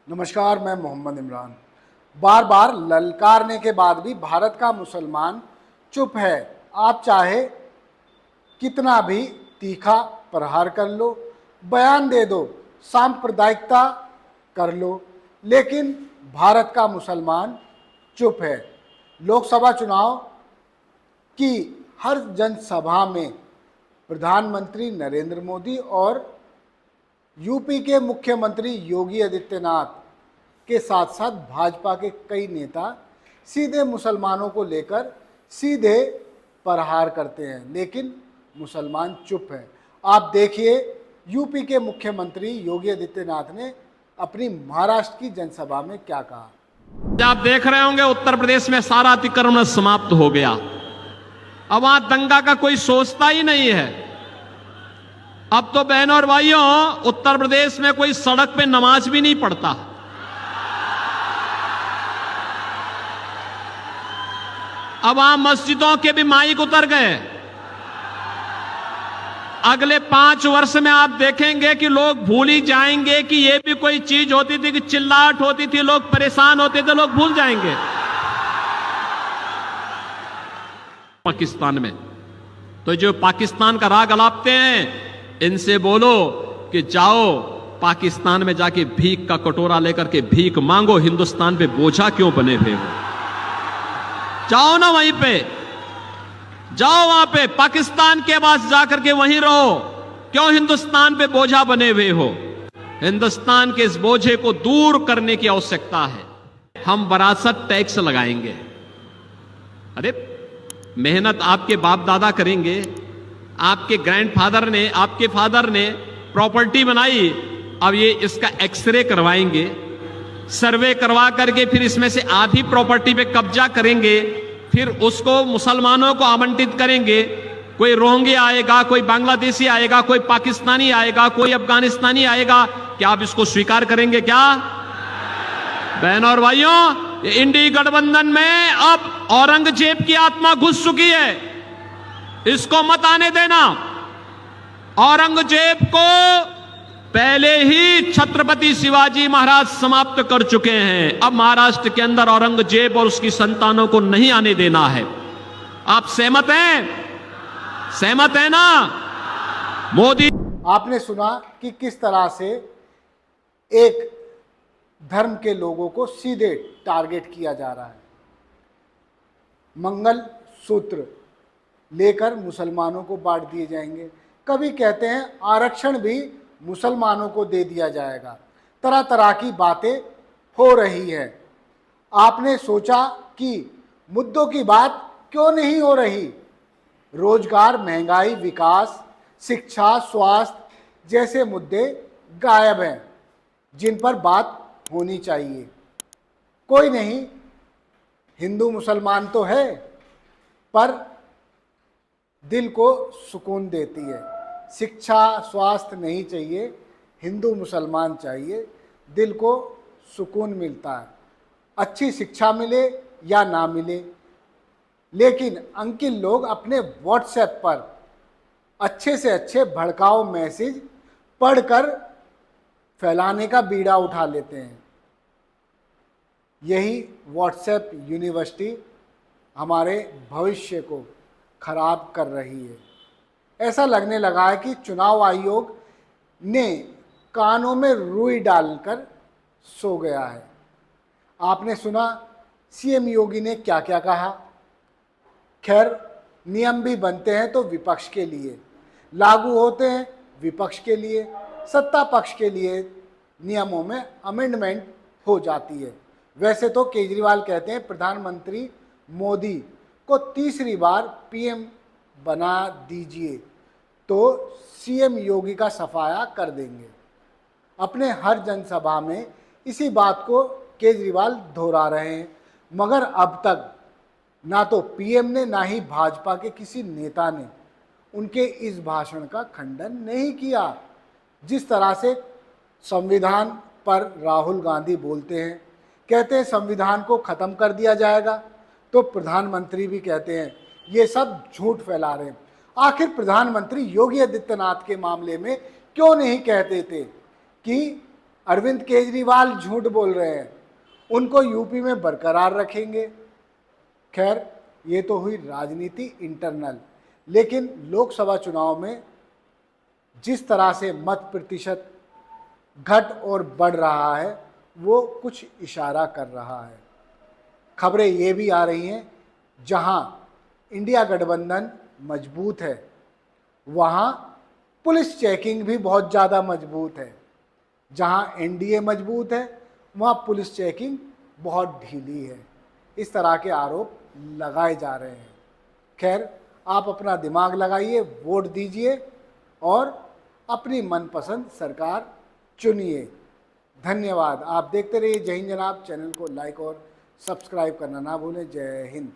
नमस्कार, मैं मोहम्मद इमरान। बार बार ललकारने के बाद भी भारत का मुसलमान चुप है। आप चाहे कितना भी तीखा प्रहार कर लो, बयान दे दो, सांप्रदायिकता कर लो, लेकिन भारत का मुसलमान चुप है। लोकसभा चुनाव की हर जनसभा में प्रधानमंत्री नरेंद्र मोदी और यूपी के मुख्यमंत्री योगी आदित्यनाथ के साथ साथ भाजपा के कई नेता सीधे मुसलमानों को लेकर सीधे प्रहार करते हैं, लेकिन मुसलमान चुप है। आप देखिए, यूपी के मुख्यमंत्री योगी आदित्यनाथ ने अपनी महाराष्ट्र की जनसभा में क्या कहा। आप देख रहे होंगे उत्तर प्रदेश में सारा अतिक्रमण समाप्त हो गया। अब वहां दंगा का कोई सोचता ही नहीं है। अब तो बहनों और भाइयों, उत्तर प्रदेश में कोई सड़क पे नमाज भी नहीं पढ़ता। अब वहां मस्जिदों के भी माइक उतर गए। अगले 5 वर्ष में आप देखेंगे कि लोग भूल ही जाएंगे कि ये भी कोई चीज होती थी, कि चिल्लाहट होती थी, लोग परेशान होते थे, लोग भूल जाएंगे। पाकिस्तान में तो जो पाकिस्तान का राग अलापते हैं, इनसे बोलो कि जाओ पाकिस्तान में जाके भीख का कटोरा लेकर के भीख मांगो। हिंदुस्तान पे बोझा क्यों बने हुए हो? जाओ ना, वहीं पे जाओ, वहां पे पाकिस्तान के पास जाकर के वहीं रहो। क्यों हिंदुस्तान पे बोझा बने हुए हो? हिंदुस्तान के इस बोझे को दूर करने की आवश्यकता है। हम विरासत टैक्स लगाएंगे। अरे मेहनत आपके बाप दादा करेंगे, आपके ग्रैंडफादर ने, आपके फादर ने प्रॉपर्टी बनाई, अब ये इसका एक्सरे करवाएंगे, सर्वे करवा करके फिर इसमें से आधी प्रॉपर्टी पे कब्जा करेंगे, फिर उसको मुसलमानों को आवंटित करेंगे। कोई रोहिंग्या आएगा, कोई बांग्लादेशी आएगा, कोई पाकिस्तानी आएगा, कोई अफगानिस्तानी आएगा। क्या आप इसको स्वीकार करेंगे? क्या बहनों और भाइयों, ये इंडी गठबंधन में अब औरंगजेब की आत्मा घुस चुकी है। इसको मत आने देना। औरंगजेब को पहले ही छत्रपति शिवाजी महाराज समाप्त कर चुके हैं। अब महाराष्ट्र के अंदर औरंगजेब और उसकी संतानों को नहीं आने देना है। आप सहमत हैं? सहमत है ना? मोदी, आपने सुना कि किस तरह से एक धर्म के लोगों को सीधे टारगेट किया जा रहा है। मंगल सूत्र लेकर मुसलमानों को बांट दिए जाएंगे। कभी कहते हैं आरक्षण भी मुसलमानों को दे दिया जाएगा। तरह तरह की बातें हो रही है। आपने सोचा कि मुद्दों की बात क्यों नहीं हो रही? रोजगार, महंगाई, विकास, शिक्षा, स्वास्थ्य जैसे मुद्दे गायब हैं, जिन पर बात होनी चाहिए। कोई नहीं, हिंदू मुसलमान तो है, पर दिल को सुकून देती है। शिक्षा, स्वास्थ्य नहीं चाहिए, हिंदू मुसलमान चाहिए। दिल को सुकून मिलता है, अच्छी शिक्षा मिले या ना मिले। लेकिन अंकिल लोग अपने व्हाट्सएप पर अच्छे से अच्छे भड़काऊ मैसेज पढ़कर फैलाने का बीड़ा उठा लेते हैं। यही व्हाट्सएप यूनिवर्सिटी हमारे भविष्य को खराब कर रही है। ऐसा लगने लगा है कि चुनाव आयोग ने कानों में रुई डालकर सो गया है। आपने सुना सीएम योगी ने क्या क्या कहा। खैर, नियम भी बनते हैं तो विपक्ष के लिए, लागू होते हैं विपक्ष के लिए, सत्ता पक्ष के लिए नियमों में अमेंडमेंट हो जाती है। वैसे तो केजरीवाल कहते हैं प्रधानमंत्री मोदी को तीसरी बार पीएम बना दीजिए तो सीएम योगी का सफाया कर देंगे। अपने हर जनसभा में इसी बात को केजरीवाल दोहरा रहे हैं, मगर अब तक ना तो पीएम ने ना ही भाजपा के किसी नेता ने उनके इस भाषण का खंडन नहीं किया। जिस तरह से संविधान पर राहुल गांधी बोलते हैं, कहते हैं संविधान को ख़त्म कर दिया जाएगा, तो प्रधानमंत्री भी कहते हैं ये सब झूठ फैला रहे हैं। आखिर प्रधानमंत्री योगी आदित्यनाथ के मामले में क्यों नहीं कहते थे कि अरविंद केजरीवाल झूठ बोल रहे हैं, उनको यूपी में बरकरार रखेंगे। खैर, ये तो हुई राजनीति इंटरनल, लेकिन लोकसभा चुनाव में जिस तरह से मत प्रतिशत घट और बढ़ रहा है वो कुछ इशारा कर रहा है। खबरें ये भी आ रही हैं, जहां इंडिया गठबंधन मजबूत है वहां पुलिस चेकिंग भी बहुत ज़्यादा मजबूत है। जहां एनडीए मजबूत है वहां पुलिस चेकिंग बहुत ढीली है। इस तरह के आरोप लगाए जा रहे हैं। खैर, आप अपना दिमाग लगाइए, वोट दीजिए और अपनी मनपसंद सरकार चुनिए। धन्यवाद। आप देखते रहिए जय हिंद जनाब। चैनल को लाइक और सब्सक्राइब करना ना भूलें। जय हिंद।